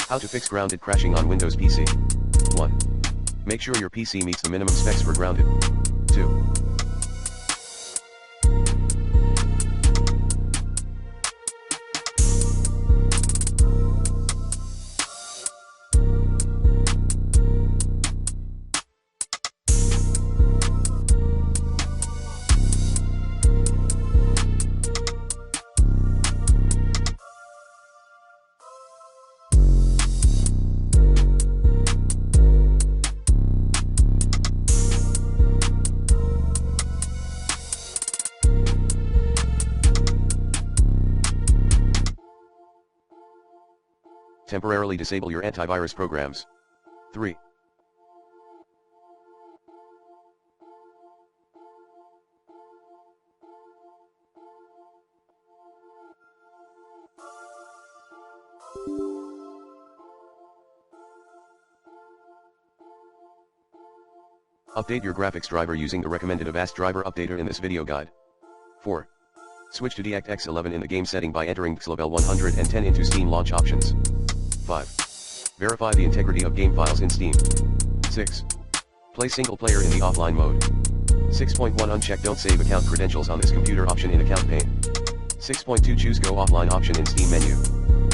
How to fix grounded crashing on Windows PC. 1. Make sure your PC meets the minimum specs for grounded. 2. Temporarily disable your antivirus programs. 3. Update your graphics driver using the recommended Avast driver updater in this video guide. 4. Switch to DirectX 11 in the game setting by entering XLabel 110 into Steam launch options. 5. Verify the integrity of game files in Steam. 6. Play single player in the offline mode. 6.1 Uncheck don't save account credentials on this computer option in account pane. 6.2 Choose go offline option in Steam menu.